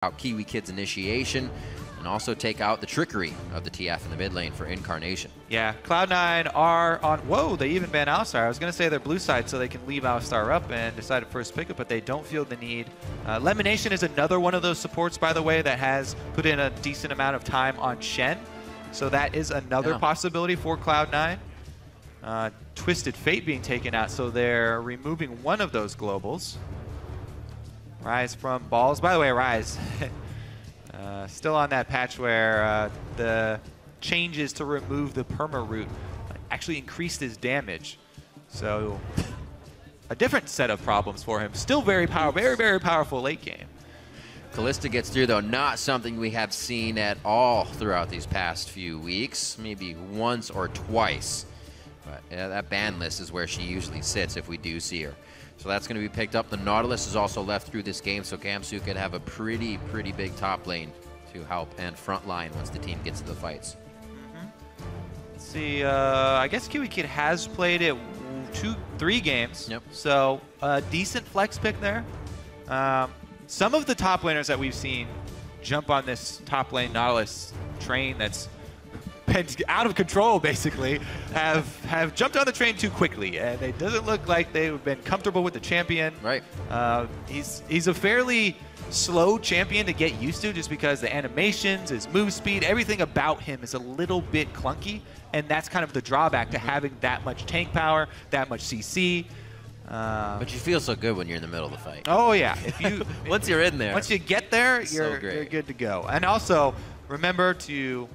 out Kiwi Kid's initiation and also take out the trickery of the TF in the mid lane for Incarnation. Yeah, Cloud9 are on... Whoa, they even banned Alistar. I was going to say they're blue side so they can leave Alistar up and decide at first pickup, but they don't feel the need. Lemonation is another one of those supports, by the way, that has put in a decent amount of time on Shen. So that is another possibility for Cloud9. Twisted Fate being taken out, so they're removing one of those globals. Rise from Balls. By the way, Rise, still on that patch where the changes to remove the perma root actually increased his damage. So a different set of problems for him. Still very powerful, very powerful late game. Kalista gets through, though, not something we have seen at all throughout these past few weeks. Maybe once or twice. But yeah, that ban list is where she usually sits if we do see her. So that's going to be picked up. The Nautilus is also left through this game, so Gamsu could have a pretty big top lane to help and front line once the team gets to the fights. Let's see, I guess Kiwi Kid has played it 3 games. Yep. So a decent flex pick there. Some of the top laners that we've seen jump on this top lane Nautilus train that's been out of control, basically, have jumped on the train too quickly, and it doesn't look like they've been comfortable with the champion. Right. He's a fairly slow champion to get used to, just because the animations, his move speed, everything about him is a little bit clunky, and that's kind of the drawback to having that much tank power, that much CC. But you feel so good when you're in the middle of the fight. Oh yeah, if you once you're in there, once you get there, you're good to go. And also remember to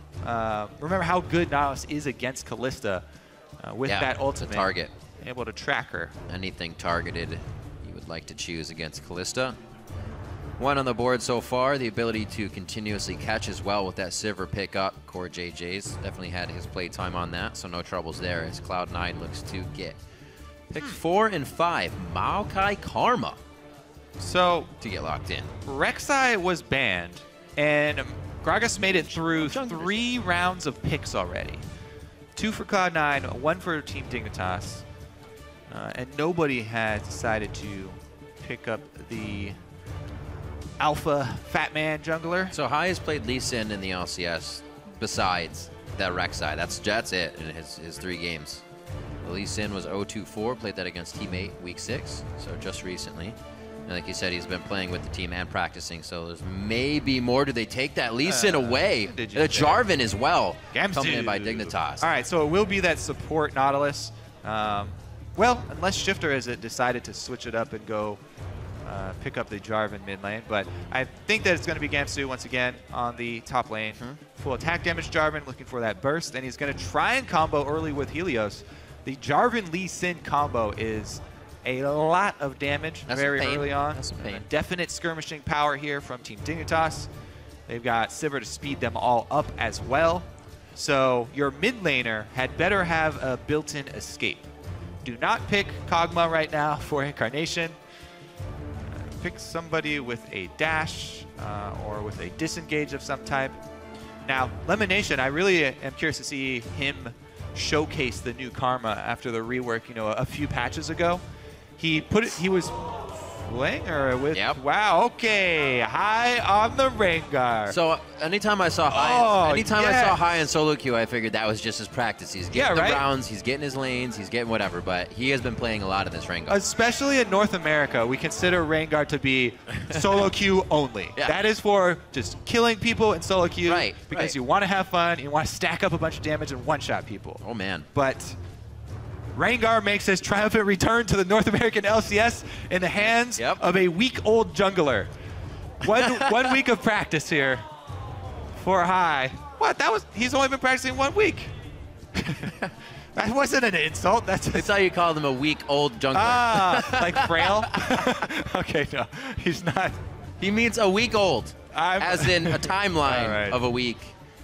remember how good Nautilus is against Kalista with that ultimate. The target. Able to track her. Anything targeted you would like to choose against Kalista. 1 on the board so far. The ability to continuously catch as well with that Sivir pickup. Core JJ's definitely had his play time on that, so no troubles there as Cloud9 looks to get pick 4 and 5. Maokai Karma. So to get locked in. Rek'Sai was banned, and Gragas made it through 3 rounds of picks already. 2 for Cloud9, 1 for Team Dignitas. And nobody has decided to pick up the alpha fat man jungler. So Hai has played Lee Sin in the LCS besides that Rek'Sai. That's it in his 3 games. Lee Sin was 0-2-4, played that against Teammate week 6, so just recently. And like you said, he's been playing with the team and practicing, so there's maybe more. Do they take that Lee Sin away? Jarvan as well, coming in by Dignitas. All right, so it will be that support Nautilus. Well, unless Shifter has decided to switch it up and go pick up the Jarvan mid lane. But I think that it's going to be Gamsu once again on the top lane. Full attack damage Jarvan, looking for that burst, and he's going to try and combo early with Helios. The Jarvan Lee Sin combo is a lot of damage very early on. That's some pain. Definite skirmishing power here from Team Dignitas. They've got Sivir to speed them all up as well. So your mid laner had better have a built-in escape. Do not pick Kog'Maw right now for Incarnation. Pick somebody with a dash or with a disengage of some type. Now, Lemonation, I really am curious to see him showcase the new Karma after the rework, a few patches ago. He was playing or with, wow, okay, Hai on the Rengar. So anytime I saw Hai, I saw Hai in solo queue, I figured that was just his practice. He's getting the rounds, he's getting his lanes, he's getting whatever, but he has been playing a lot of this Rengar. Especially in North America, we consider Rengar to be solo queue only. That is for just killing people in solo queue because you want to have fun, you want to stack up a bunch of damage and one-shot people. Oh man. But Rengar makes his triumphant return to the North American LCS in the hands of a week-old jungler. One week of practice here for Hai. What? He's only been practicing 1 week. That wasn't an insult. That's how you call them, a week-old jungler. Ah, like frail? Okay, no, he's not. He means a week old, as in a timeline of a week.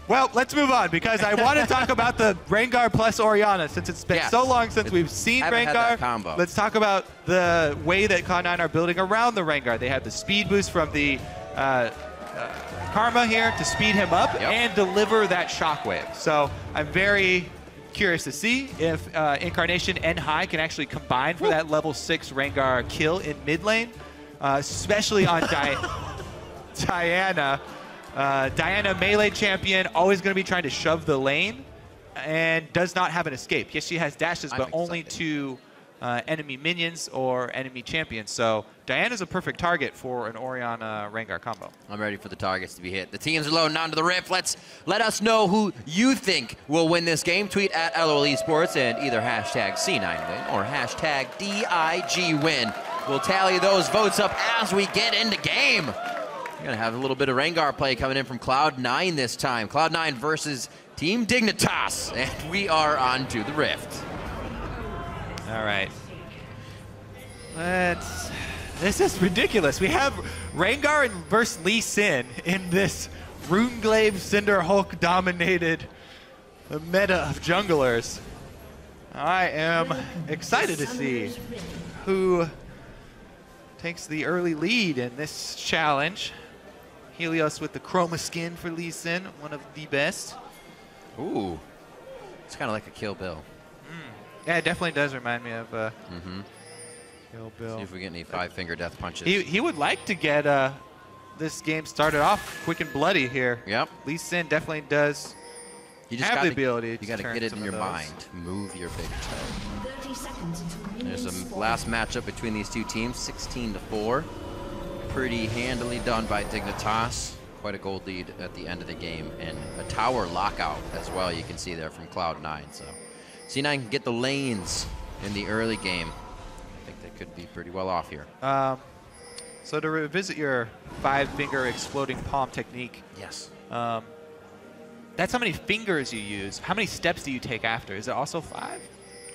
Well, let's move on, because I want to talk about the Rengar plus Orianna, since it's been so long since we've seen Rengar. Let's talk about the way that Cloud9 are building around the Rengar. They have the speed boost from the Karma here to speed him up and deliver that shockwave. So I'm very curious to see if Incarnation and Hai can actually combine for that level 6 Rengar kill in mid lane, especially on Diana. Diana, melee champion, always going to be trying to shove the lane and does not have an escape. Yes, she has dashes, but only to enemy minions or enemy champions. So Diana's a perfect target for an Orianna Rengar combo. I'm ready for the targets to be hit. The teams are loading onto the Rift. Let us know who you think will win this game. Tweet at LOL Esports and either hashtag C9win or hashtag DIGwin. We'll tally those votes up as we get into game. We're going to have a little bit of Rengar play coming in from Cloud9 this time. Cloud9 versus Team Dignitas. And we are on to the Rift. All right. This is ridiculous. We have Rengar versus Lee Sin in this Runeglaive Cinder Hulk dominated meta of junglers. I am excited to see who takes the early lead in this challenge. Helios with the chroma skin for Lee Sin, one of the best. Ooh, it's kind of like a Kill Bill. Yeah, it definitely does remind me of Kill Bill. See if we get any five-finger death punches. He would like to get this game started off quick and bloody here. Yep. Lee Sin definitely does have the ability to You got to get it in your mind. Move your big toe. 30 seconds until There's a last matchup between these two teams, 16-4. Pretty handily done by Dignitas. Quite a gold lead at the end of the game, and a tower lockout as well. You can see there from Cloud9. So C9 can get the lanes in the early game. I think they could be pretty well off here. So to revisit your five-finger exploding palm technique. Yes. That's how many fingers you use. How many steps do you take after? Is it also 5?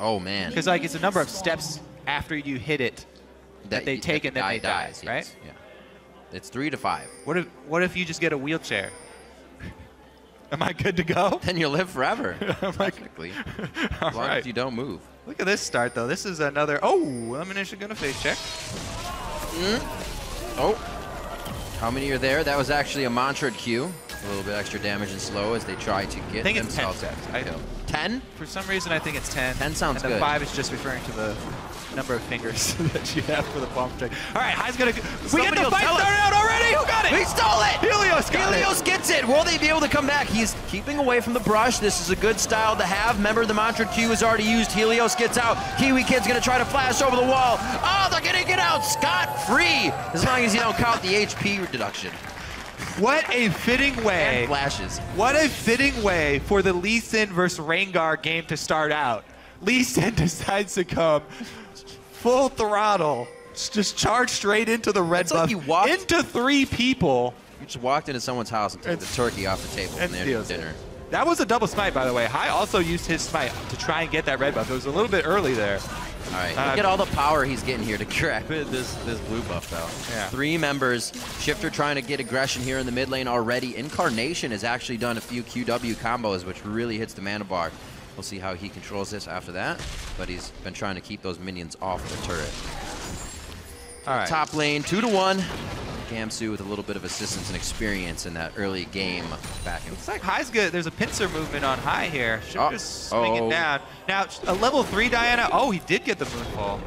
Oh man. Because like it's a number of steps after you hit it that they take and then they die, yes. right? Yeah. It's 3 to 5. What if you just get a wheelchair? Am I good to go? Then you'll live forever. Technically. As long as you don't move. Look at this start though. This is another elimination gonna face check. Oh. How many are there? That was actually a mantra Q. A little bit extra damage and slow as they try to get themselves 10 steps. 10? For some reason I think it's 10. 10 sounds good. And the 5 is just referring to the number of fingers that you have for the palm check. All right, High's gonna. We get the fight started out already. Who got it? We stole it. Helios gets it. Will they be able to come back? He's keeping away from the brush. This is a good style to have. Remember, the mantra Q is already used. Helios gets out. Kiwi Kid's gonna try to flash over the wall. Oh, they're gonna get out scot-free as long as you don't count the HP deduction. What a fitting way. And flashes. What a fitting way for the Lee Sin versus Rengar game to start out. Lee Sin decides to come full throttle, just charge straight into the red buff, like into 3 people. You just walked into someone's house and took the turkey off the table and their dinner. That was a double smite, by the way. High also used his smite to try and get that red buff. It was a little bit early there. All right, look at all the power he's getting here to grab this blue buff out. Yeah. 3 members. Shifter trying to get aggression here in the mid lane already. Incarnation has actually done a few QW combos, which really hits the mana bar. We'll see how he controls this after that, but he's been trying to keep those minions off the turret. All right. Top lane, 2-1. Gamsu with a little bit of assistance and experience in that early game back in. Looks like High's good. There's a pincer movement on High here. Shifter's swinging down. Now, a level 3 Diana. Oh, he did get the moonfall.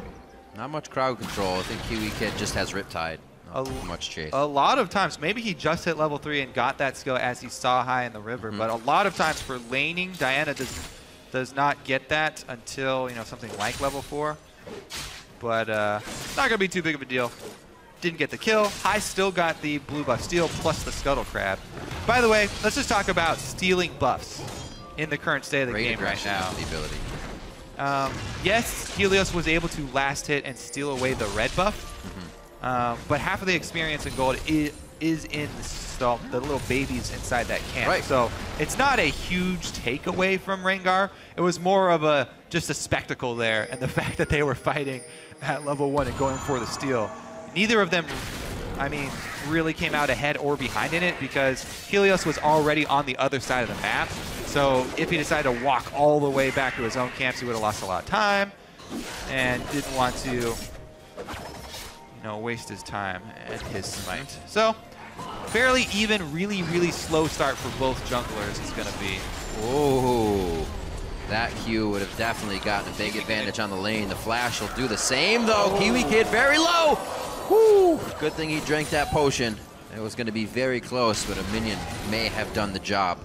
Not much crowd control. I think Kiwi Kid just has Riptide. Not too much chase. A lot of times, maybe he just hit level 3 and got that skill as he saw High in the river, but a lot of times for laning, Diana does not get that until, something like level 4. But not going to be too big of a deal. Didn't get the kill. High still got the blue buff steal plus the Scuttle Crab. By the way, let's just talk about stealing buffs in the current state of the game right now. The ability. Yes, Helios was able to last hit and steal away the red buff, but half of the experience in gold is in the little babies inside that camp. Right. So it's not a huge takeaway from Rengar. It was more of just a spectacle there, and the fact that they were fighting at level 1 and going for the steal. Neither of them, really came out ahead or behind in it because Helios was already on the other side of the map. So if he decided to walk all the way back to his own camps, he would have lost a lot of time and didn't want to, waste his time and his smite. So fairly even, really, really slow start for both junglers is going to be. Oh, that Q would have definitely gotten a big advantage on the lane. The flash will do the same though. Kiwi Kid very low. Woo! Good thing he drank that potion. It was going to be very close, but a minion may have done the job.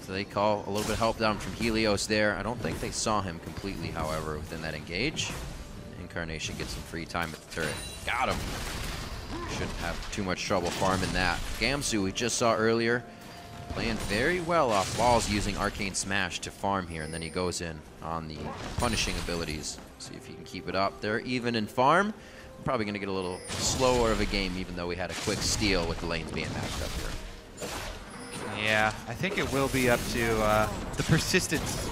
So they call a little bit of help down from Helios there. I don't think they saw him completely, however, within that engage. Incarnation gets some free time at the turret. Got him. Shouldn't have too much trouble farming that. Gamsu, we just saw earlier, playing very well off balls using Arcane Smash to farm here, and then he goes in on the punishing abilities. See if he can keep it up. They're even in farm. Probably going to get a little slower of a game, even though we had a quick steal with the lanes being matched up here. Yeah, I think it will be up to the persistency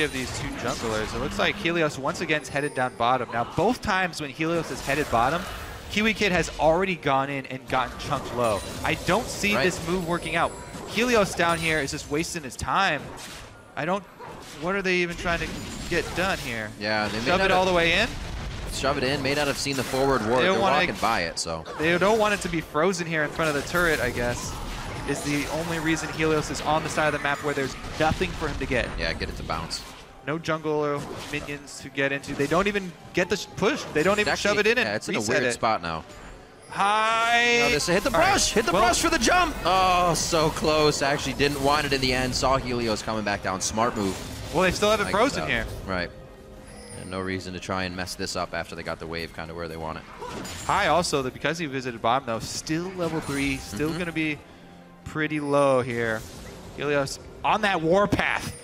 of these two junglers. It looks like Helios once again is headed down bottom. Now, both times when Helios is headed bottom, Kiwi Kid has already gone in and gotten chunked low. I don't see this move working out. Helios down here is just wasting his time. What are they even trying to get done here? Yeah, they shove it all the way in? Shove it in, may not have seen the forward work. They're walking by it, so. They don't want it to be frozen here in front of the turret, I guess, is the only reason Helios is on the side of the map where there's nothing for him to get. Yeah, get it to bounce. No jungle or minions to get into. They don't even get the push. They don't even shove it in and it's in a weird spot now. Hi. No, this hit the brush. Hit the brush for the jump. Oh, so close. Actually didn't want it in the end. Saw Helios coming back down. Smart move. Well, they still have it frozen here. Right. And no reason to try and mess this up after they got the wave kind of where they want it. Hi also, that because he visited bottom though, still level 3, still going to be pretty low here. Helios on that warpath.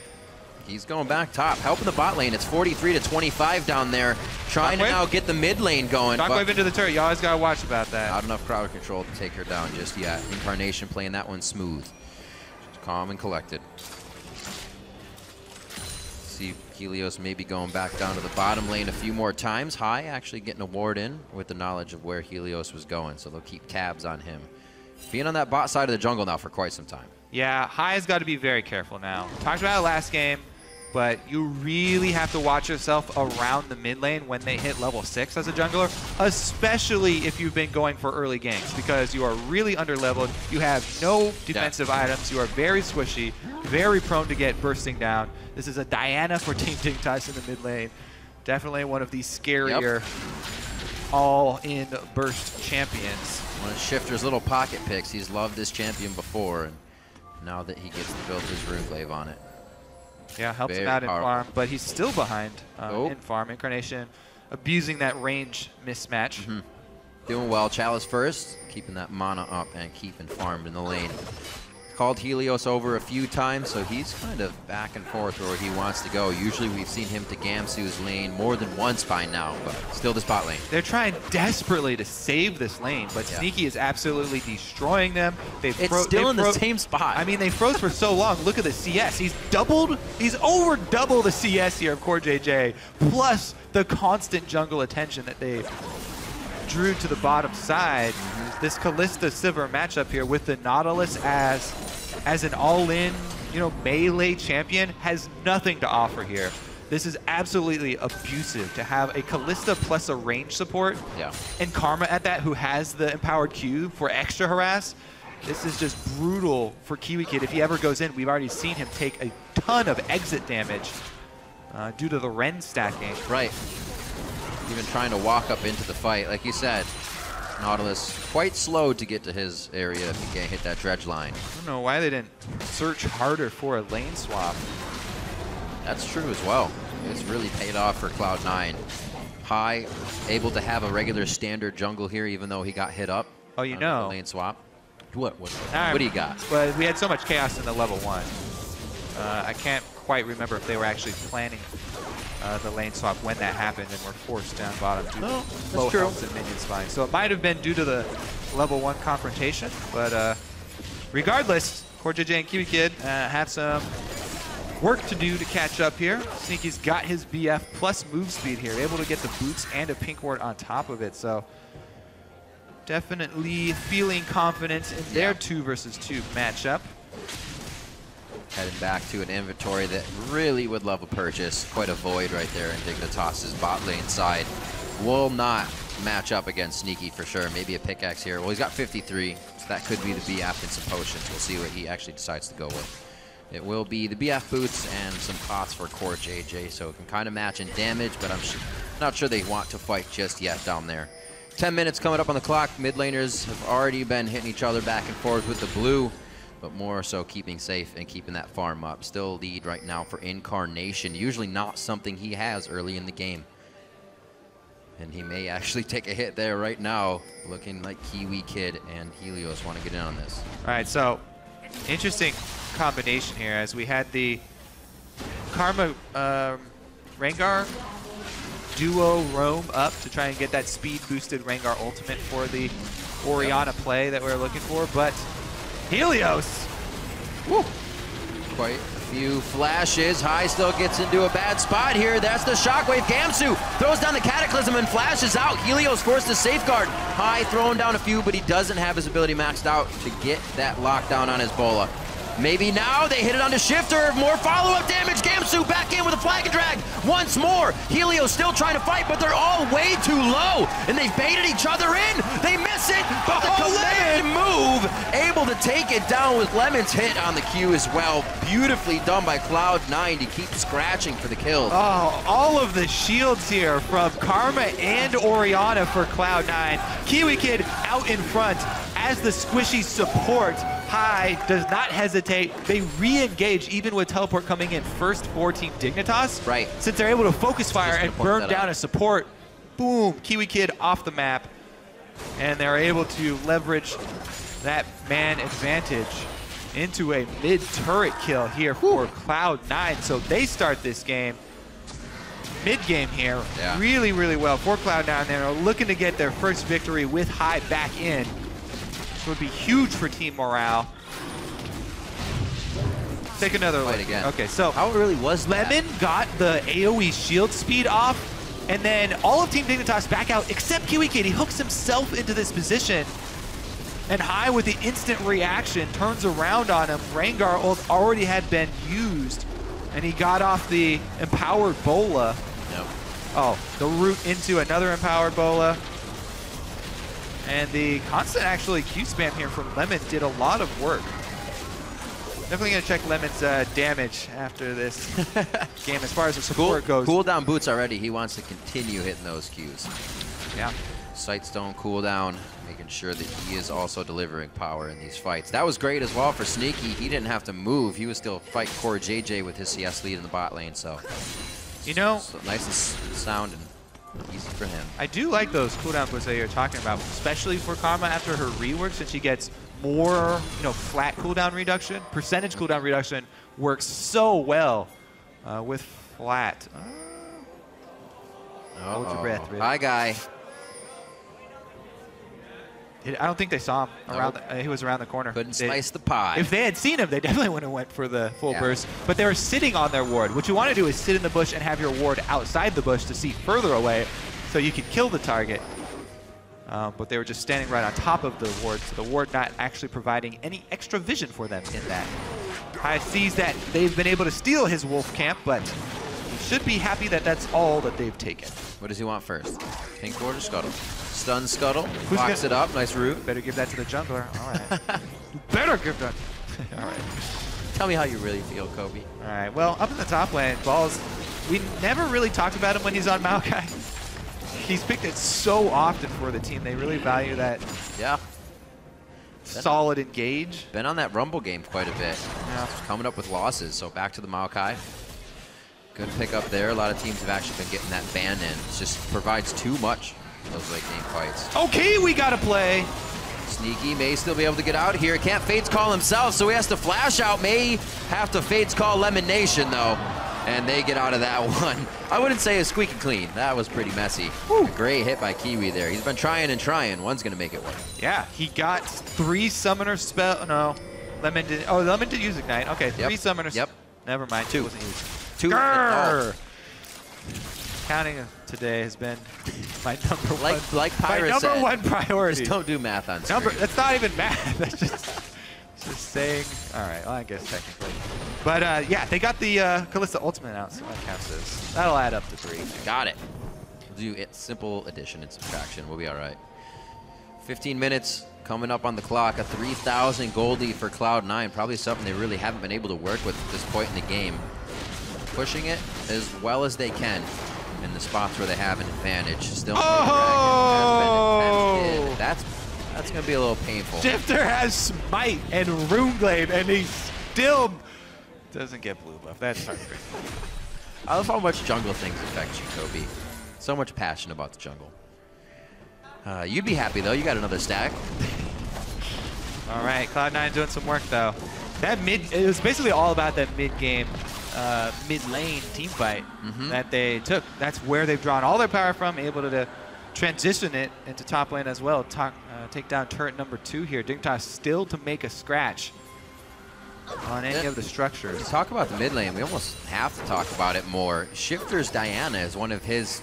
He's going back top, helping the bot lane. It's 43 to 25 down there. Trying to now get the mid lane going. Shockwave into the turret. You always got to watch about that. Not enough crowd control to take her down just yet. Incarnation playing that one smooth. Just calm and collected. See Helios maybe going back down to the bottom lane a few more times. High actually getting a ward in with the knowledge of where Helios was going, so they'll keep tabs on him. Being on that bot side of the jungle now for quite some time. Yeah, High's got to be very careful now. Talked about it last game, but you really have to watch yourself around the mid lane when they hit level 6 as a jungler, especially if you've been going for early ganks, because you are really under-leveled. You have no defensive items. You are very squishy, very prone to get bursting down. This is a Diana for Team Dignitas in the mid lane. Definitely one of the scarier all-in burst champions. One of Shifter's little pocket picks. He's loved this champion before, and now that he gets to build his Runeglaive on it. Yeah, helps him out in farm, but he's still behind in farm. Incarnation abusing that range mismatch. Doing well. Chalice first, keeping that mana up and keeping farmed in the lane. Called Helios over a few times, so he's kind of back and forth where he wants to go. Usually we've seen him to Gamsu's lane more than once by now, but still this bot lane. They're trying desperately to save this lane, but Sneaky is absolutely destroying them. It's still in the same spot. I mean, they froze for so long. Look at the CS. He's over double the CS here of Core JJ, plus the constant jungle attention that they drew to the bottom side. This Kalista Sivir matchup here with the Nautilus as an all-in, melee champion has nothing to offer here. This is absolutely abusive to have a Kalista plus a range support and Karma at that who has the empowered Q for extra harass. This is just brutal for Kiwi Kid. If he ever goes in, we've already seen him take a ton of exit damage due to the Ren stacking. Right. Even trying to walk up into the fight. Like you said, Nautilus quite slow to get to his area if he can't hit that dredge line. I don't know why they didn't search harder for a lane swap. That's true as well. It's really paid off for Cloud9. High, able to have a regular standard jungle here even though he got hit up. Oh, you know. Lane swap. What do you got? Well, we had so much chaos in the level 1. I can't quite remember if they were actually planning the lane swap when that happened and were forced down bottom due to low health and minion spying. So it might have been due to the level 1 confrontation, but regardless, Core JJ and Kiwi Kid have some work to do to catch up here. Sneaky's got his BF plus move speed here, able to get the boots and a pink ward on top of it. So definitely feeling confident in their 2 versus 2 matchup. Heading back to an inventory that really would love a purchase. Quite a void right there in Dignitas' bot lane side. Will not match up against Sneaky for sure. Maybe a pickaxe here. Well, he's got 53, so that could be the BF and some potions. We'll see what he actually decides to go with. It will be the BF boots and some pots for Core JJ, so it can kind of match in damage, but I'm not sure they want to fight just yet down there. 10 minutes coming up on the clock. Mid laners have already been hitting each other back and forth with the blue, but more so keeping safe and keeping that farm up. Still lead right now for Incarnation. Usually not something he has early in the game. And he may actually take a hit there right now, looking like Kiwi Kid and Helios want to get in on this. All right, so interesting combination here as we had the Karma Rengar duo roam up to try and get that speed boosted Rengar ultimate for the Orianna play that we were looking for, but Helios, woo, quite a few flashes. High still gets into a bad spot here. That's the Shockwave. Gamsu throws down the Cataclysm and flashes out. Helios forced to safeguard. High throwing down a few, but he doesn't have his ability maxed out to get that lockdown on his Bola. Maybe now they hit it on the shifter. More follow-up damage. Gamsu back in with a flag and drag once more. Helios still trying to fight, but they're all way too low. And they've baited each other in. They miss it, but the command move able to take it down with Lemon's hit on the Q as well. Beautifully done by Cloud9 to keep scratching for the kill. Oh, all of the shields here from Karma and Orianna for Cloud9. Kiwi Kid out in front as the squishy support. High does not hesitate. They re-engage even with teleport coming in first for Team Dignitas. Right. Since they're able to focus fire and burn down a support, boom, Kiwi Kid off the map. And they're able to leverage that man advantage into a mid-turret kill here for Cloud9. So they start this game, mid-game here, really, really well for Cloud9. They're looking to get their first victory with High back in. Would be huge for team morale. Take another look again. Okay, so how it really was Lemon got the AoE shield speed off, and then all of Team Dignitas back out except Kiwi Kid. He hooks himself into this position, and High with the instant reaction turns around on him. Rengar ult already had been used, and he got off the empowered Bola. Yep. Oh, the route into another empowered Bola. And the constant actually Q spam here from Lemon did a lot of work. Definitely gonna check Lemon's damage after this game as far as the support goes. Cooldown boots already. He wants to continue hitting those Qs. Yeah. Sightstone cooldown, making sure that he is also delivering power in these fights. That was great as well for Sneaky. He didn't have to move. He was still fighting Core JJ with his CS lead in the bot lane. So, you know, so nice and sound and easy for him. I do like those cooldown boosts that you're talking about, especially for Karma after her rework, since she gets more, flat cooldown reduction. Percentage cooldown reduction works so well with flat. Hold your breath, Rick. Hi, guy. I don't think they saw him around. He was around the corner. Couldn't slice the pie. If they had seen him, they definitely would have went for the full burst. But they were sitting on their ward. What you want to do is sit in the bush and have your ward outside the bush to see further away, so you can kill the target. But they were just standing right on top of the ward, so the ward not actually providing any extra vision for them in that. High sees that they've been able to steal his wolf camp, but he should be happy that that's all that they've taken. What does he want first? Pink ward or Scuttle? Stun Scuttle, locks it up, nice route. Better give that to the jungler. All right. You better give that. All right. Tell me how you really feel, Kobe. All right, well, up in the top lane, Balls, we never really talked about him when he's on Maokai. He's picked it so often for the team. They really value that solid engage. Been on that Rumble game quite a bit. Yeah. Coming up with losses, so back to the Maokai. Good pick up there. A lot of teams have actually been getting that ban in. It just provides too much in those late game fights. Okay, we got to play. Sneaky may still be able to get out here. Can't Fates call himself, so he has to flash out. May have to Fates call Lemon Nation, though. And they get out of that one. I wouldn't say it's squeaky clean. That was pretty messy. Great hit by Kiwi there. He's been trying and trying. One's going to make it work. Yeah, he got 3 summoner spell. No, Lemon did. Oh, Lemon did use Ignite. Okay, 3 summoners. Yep. Never mind. 2. Wasn't used. 2. Grrr! Counting today has been my number one. Like Pyra said, one priority. Just don't do math on screen. That's not even math. That's just saying. All right. Well, I guess technically. But yeah, they got the Kalista Ultimate out, so that counts as. That'll add up to 3. Got it. We'll do it. Simple addition and subtraction. We'll be all right. 15 minutes coming up on the clock. A 3,000 goldie for Cloud9. Probably something they really haven't been able to work with at this point in the game. Pushing it as well as they can. in the spots where they have an advantage. Still, oh! has been intense. That's going to be a little painful. Shifter has Smite and Runeglaive, and he still doesn't get blue buff. That's heartbreaking. I love how much jungle things affect you, Kobe. So much passion about the jungle. You'd be happy, though. You got another stack. All right, Cloud9 doing some work, though. That it was basically all about that mid-game, mid-lane team fight that they took. That's where they've drawn all their power from, able to transition it into top lane as well. Take down turret number 2 here. Dignitas still to make a scratch on any of the structures. Talk about the mid lane. We almost have to talk about it more. Shifter's Diana is one of his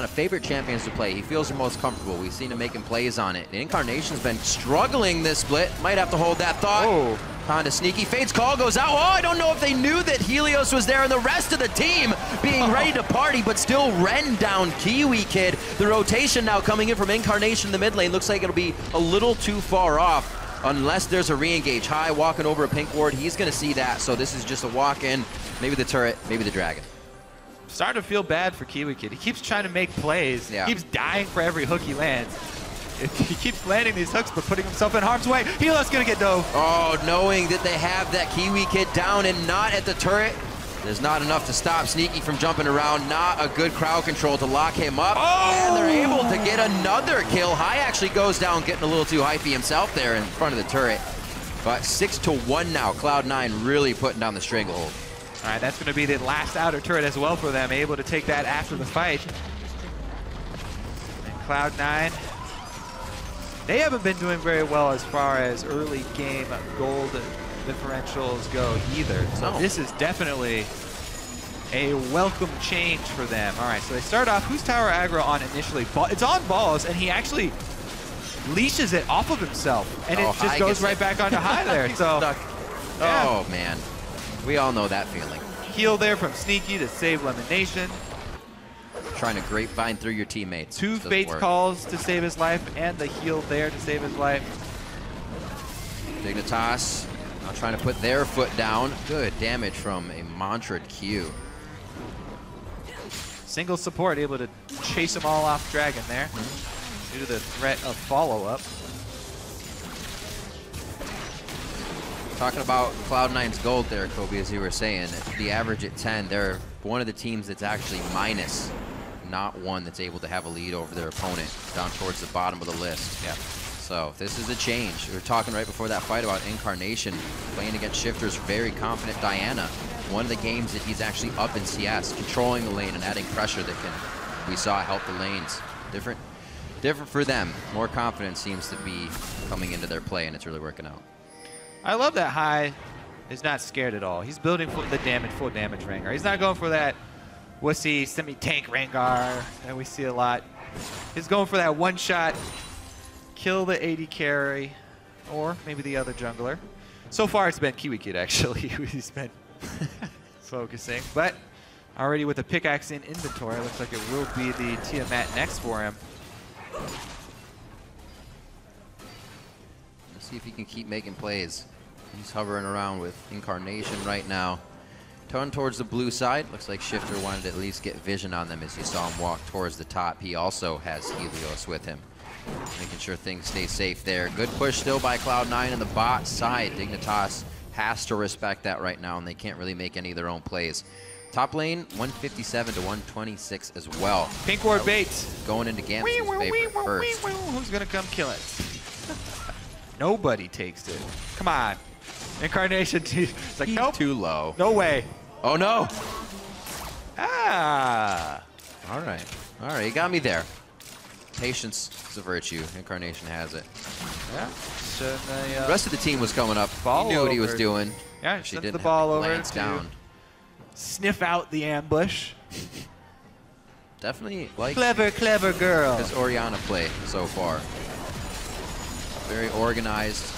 favorite champions to play. He feels the most comfortable. We've seen him making plays on it. The Incarnation's been struggling this split. Might have to hold that thought. Oh. Kinda sneaky. Fate's call goes out. Oh, I don't know if they knew that Helios was there and the rest of the team being ready to party, but still Ren down Kiwi Kid. The rotation now coming in from Incarnation in the mid lane. Looks like it'll be a little too far off. Unless there's a re-engage. High walking over a pink ward, he's going to see that. So this is just a walk-in. Maybe the turret, maybe the dragon. Starting to feel bad for Kiwi Kid. He keeps trying to make plays. Yeah. He keeps dying for every hook he lands. He keeps landing these hooks but putting himself in harm's way. Helios going to get dove. Oh, knowing that they have that Kiwi Kid down and not at the turret. There's not enough to stop Sneaky from jumping around. Not a good crowd control to lock him up. Oh! And they're able to get another kill. High actually goes down, getting a little too hypey himself there in front of the turret. But 6-1 now. Cloud9 really putting down the stranglehold. All right, that's going to be the last outer turret as well for them. Able to take that after the fight. And Cloud9, they haven't been doing very well as far as early game gold differentials go either. So this is definitely a welcome change for them. All right, so they start off, who's tower aggro on initially? It's on Balls, and he actually leashes it off of himself, and it just goes right back onto High there. So, yeah. Oh, man. We all know that feeling. Heal there from Sneaky to save Lemonation. Trying to grapevine through your teammates. 2 Fates calls to save his life, and the heal there to save his life. Dignitas now trying to put their foot down. Good damage from a Mantra'd Q. Single support able to chase them all off Dragon there due to the threat of follow-up. Talking about Cloud9's gold there, Kobe, as you were saying, the average at 10, they're one of the teams that's actually minus, not one that's able to have a lead over their opponent down towards the bottom of the list. Yeah. So this is a change. We were talking right before that fight about Incarnation playing against Shifter's very confident Diana. One of the games that he's actually up in CS, controlling the lane and adding pressure that we saw help the lanes. Different for them. More confidence seems to be coming into their play, and it's really working out. I love that High is not scared at all. He's building for the full damage Rengar. He's not going for that wussy semi-tank Rengar that we see a lot. He's going for that one-shot, kill the AD carry, or maybe the other jungler. So far, it's been Kiwi Kid, actually, who's been focusing. But already with the pickaxe in inventory, looks like it will be the Tiamat next for him. Let's see if he can keep making plays. He's hovering around with Incarnation right now. Turn towards the blue side. Looks like Shifter wanted to at least get vision on them as you saw him walk towards the top. He also has Helios with him, making sure things stay safe there. Good push still by Cloud9 in the bot side. Dignitas has to respect that right now, and they can't really make any of their own plays. Top lane, 157 to 126 as well. Pink ward baits. Going into Gamson's favor first. Who's going to come kill it? Nobody takes it. Come on. Incarnation, it's like, nope. Too low. No way. Oh, no. Ah. All right. All right, you got me there. Patience is a virtue. Incarnation has it. Yeah. So the rest of the team was coming up. He knew what he was doing. Yeah, she sent didn't the ball over glance down. Sniff out the ambush. Definitely like clever girl. His Orianna play so far. Very organized.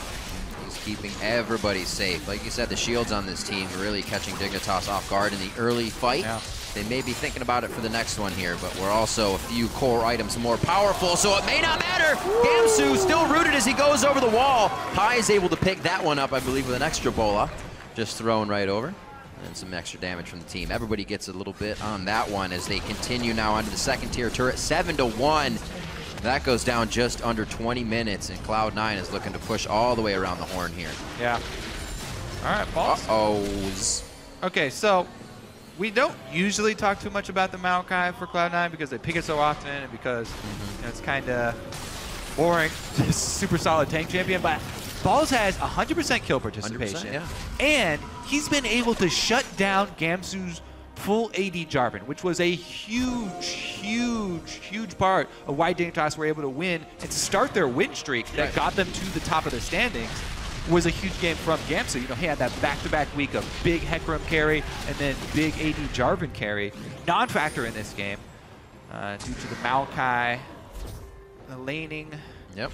He's keeping everybody safe. Like you said, the shields on this team are really catching Dignitas off guard in the early fight. Yeah. They may be thinking about it for the next one here, but we're also a few core items more powerful, so it may not matter. Gamsu still rooted as he goes over the wall. High is able to pick that one up, I believe, with an extra bola. Just thrown right over. And some extra damage from the team. Everybody gets a little bit on that one as they continue now onto the second tier turret. 7-1. That goes down just under 20 minutes, and Cloud9 is looking to push all the way around the horn here. Yeah. All right, balls. Uh-ohs. Okay, so we don't usually talk too much about the Maokai for Cloud9 because they pick it so often and because you know, it's kind of boring. Super solid tank champion, but Balls has 100% kill participation. Yeah. And he's been able to shut down Gamsu's full AD Jarvan, which was a huge part of why Dignitas were able to win and start their win streak that got them to the top of the standings. Was a huge game from Gamsu. You know, he had that back-to-back week of big Hecarim carry and then big AD Jarvan carry. Non-factor in this game due to the Maokai, the laning. Yep.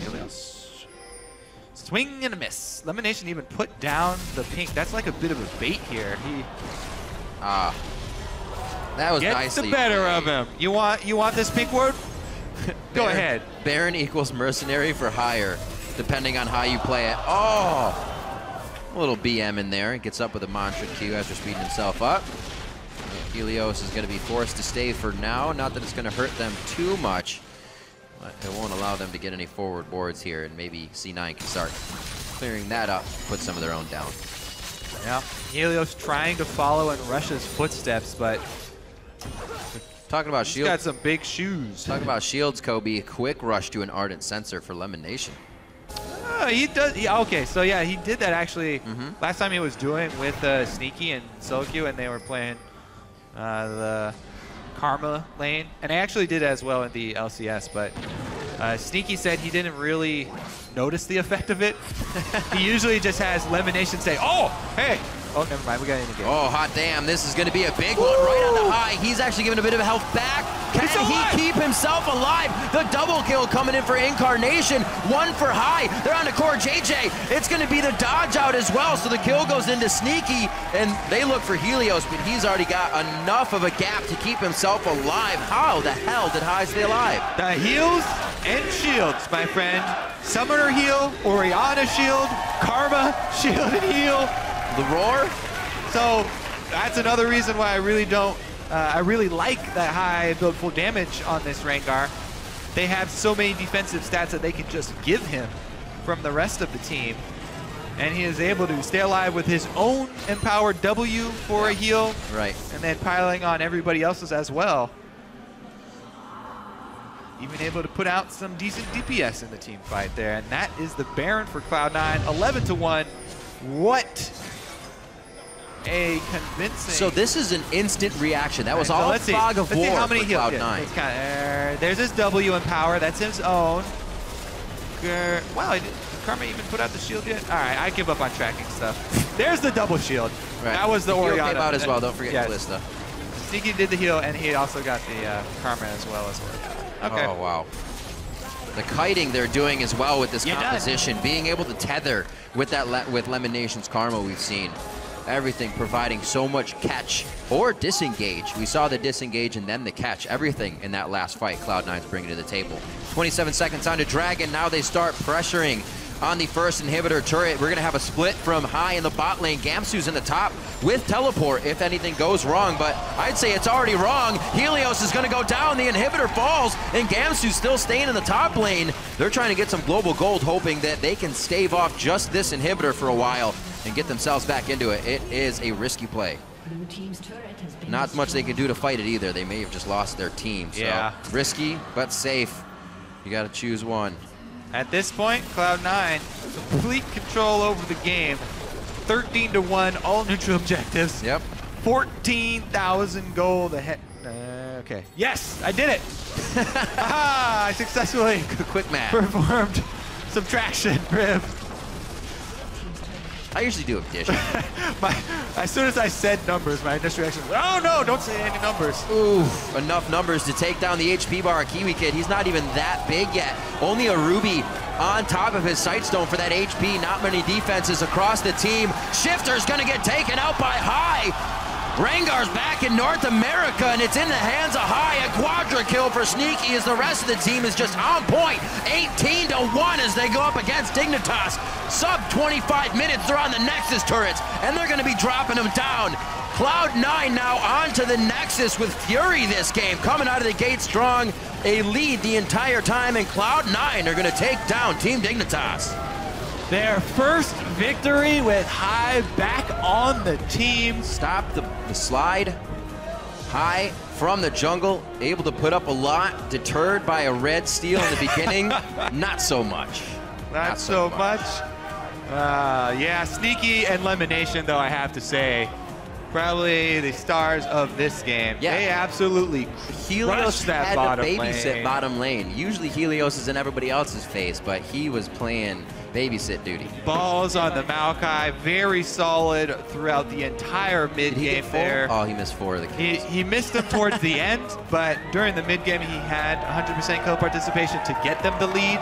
Helios. Swing and a miss. Lemonation even put down the pink. That's like a bit of a bait here. He that was gets nicely the better played. of him. You want this pink word? Go ahead. Baron equals mercenary for hire, depending on how you play it. Oh! A little BM in there. Gets up with a mantra Q after speeding himself up. Helios is going to be forced to stay for now. Not that it's going to hurt them too much, but it won't allow them to get any forward boards here, and maybe C9 can start clearing that up, put some of their own down. Yeah, Helios trying to follow in Russia's footsteps, but Talking about he's shields. got some big shoes. Talking about shields, Kobe. Quick rush to an Ardent Sensor for Lemonation. He does. Okay, so yeah, he did that actually last time he was doing with Sneaky and Soloq, and they were playing the Karma lane, and I actually did as well in the LCS, but Sneaky said he didn't really notice the effect of it. He usually just has Lemonation say, "Oh, hey, oh, never mind, we got in the game." Oh, hot damn, this is going to be a big one right on the high. He's actually giving a bit of health back. Can he keep himself alive? The double kill coming in for Incarnation. One for high. They're on to Core JJ. It's going to be the dodge out as well, so the kill goes into Sneaky, and they look for Helios, but he's already got enough of a gap to keep himself alive. How the hell did High stay alive? The heals and shields, my friend. Summoner heal, Orianna shield, Karma shield and heal. The roar? So that's another reason why I really don't, I really like that High build full damage on this Rengar. They have so many defensive stats that they can just give him from the rest of the team. And he is able to stay alive with his own empowered W for a heal. Right. And then piling on everybody else's as well. Even able to put out some decent DPS in the team fight there. And that is the Baron for Cloud9, 11-1. What a convincing. So this is an instant reaction. That was all so fog of war see how many for heals. Cloud9. It's there's his W in power. That's his own. Wow, did Karma even put out the shield yet? All right, I give up on tracking stuff. There's the double shield. Right. That was the Heal Orianna. came out as well. Don't forget Kalista. Sneaky did the heal, and he also got the Karma as well. Okay. Oh, wow. The kiting they're doing as well with this composition, being able to tether with that with Lemonation's Karma we've seen. Everything providing so much catch or disengage. We saw the disengage and then the catch. Everything in that last fight Cloud9's bringing to the table. 27 seconds on to Dragon. Now they start pressuring on the first inhibitor turret. We're going to have a split from High in the bot lane. Gamsu's in the top with teleport if anything goes wrong, but I'd say it's already wrong. Helios is going to go down. The inhibitor falls, and Gamsu's still staying in the top lane. They're trying to get some global gold, hoping that they can stave off just this inhibitor for a while and get themselves back into it. It is a risky play. Not much they can do to fight it either. They may have just lost their team. So risky, but safe. You got to choose one. At this point, Cloud9, complete control over the game. 13-1, all neutral objectives. Yep. 14,000 gold ahead. Okay. Yes, I did it. Aha! I successfully Quick math. performed subtraction, Rib. I usually do addition. As soon as I said numbers, my initial reaction was, oh no, don't say any numbers. Ooh, enough numbers to take down the HP bar of Kiwi Kid. He's not even that big yet. Only a Ruby on top of his Sightstone for that HP. Not many defenses across the team. Shifter's gonna get taken out by High. Rengar's back in North America, and it's in the hands of High. A quadra kill for Sneaky as the rest of the team is just on point. 18-1 as they go up against Dignitas. Sub 25 minutes, they're on the Nexus turrets, and they're going to be dropping them down. Cloud9 now onto the Nexus with Fury this game, coming out of the gate strong. A lead the entire time, and Cloud9 are going to take down Team Dignitas. Their first victory with High back on the team. Stop the slide. High from the jungle, able to put up a lot, deterred by a red steal in the beginning. Not so much. Not so much. Yeah, Sneaky and Lemonation, though, I have to say, probably the stars of this game. Yeah. They absolutely Helios that had bottom to babysit lane. bottom lane. Usually Helios is in everybody else's face, but he was playing babysit duty. Balls on the Maokai, very solid throughout the entire mid-game there. Oh, he missed 4 of the kills. He missed them towards the end, but during the mid-game he had 100% kill participation to get them the lead,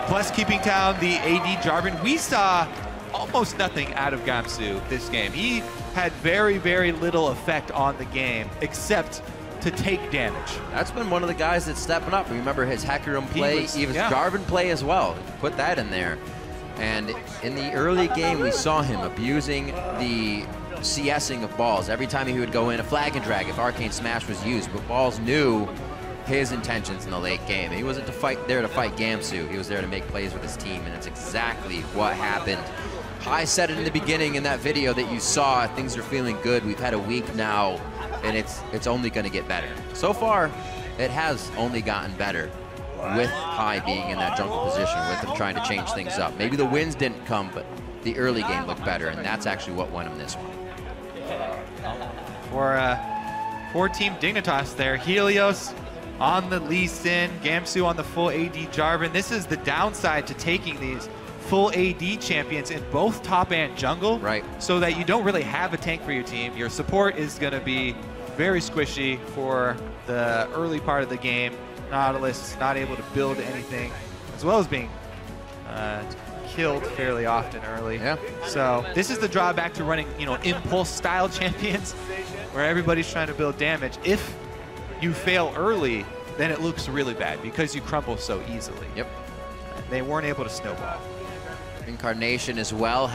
plus keeping down the AD Jarvan. We saw almost nothing out of Gamsu this game. He had very, very little effect on the game, except to take damage. That's been one of the guys that's stepping up. Remember his Hecarim play, even Jarvan play as well. Put that in there. And in the early game, we saw him abusing the CSing of Balls. Every time he would go in a flag and drag if Arcane Smash was used, but Balls knew his intentions in the late game. He wasn't there to fight Gamsu. He was there to make plays with his team, and it's exactly what happened. High said it in the beginning in that video that you saw. Things are feeling good. We've had a week now, and it's only going to get better. So far, it has only gotten better with High being in that jungle position, with them trying to change things up. Maybe the wins didn't come, but the early game looked better, and that's actually what won him this one. For Team Dignitas there, Helios on the Lee Sin, Gamsu on the full AD Jarvan. This is the downside to taking these full AD champions in both top and jungle, right? So that you don't really have a tank for your team. Your support is going to be very squishy for the early part of the game. Nautilus not able to build anything, as well as being killed fairly often early. Yeah. So this is the drawback to running, impulse style champions, where everybody's trying to build damage. If you fail early, then it looks really bad because you crumble so easily. Yep. They weren't able to snowball. Incarnation as well.